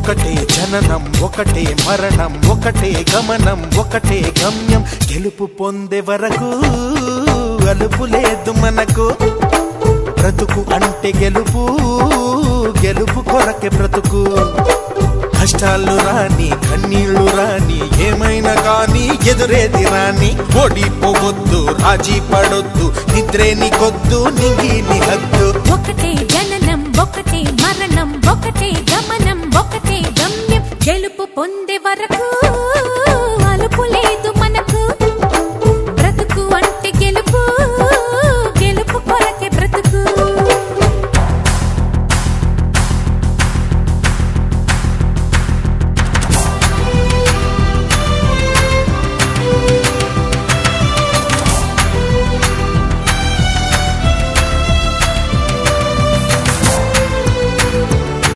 ఒకటే జననం ఒకటే మరణం ఒకటే గమనం ఒకటే గమ్యం గెలుపు పొందే వరకు అలుపు లేదు మనకు బ్రతుకు అంటే గెలుపు గెలుపు కొరకే బ్రతుకు కష్టాలు రాని కన్నీళ్లు రాని ఏమైనా కానీ ఎదురేది రాని ఓడిపోవద్దు రాజీ పడొద్దు నిద్రే నీకొద్దు నింగి నీ హద్దు ఒకటే జననం ఒకటే మరణం ఒకటే గమనం ఒకటే గమ్యం గెలుపు పొందే వరకు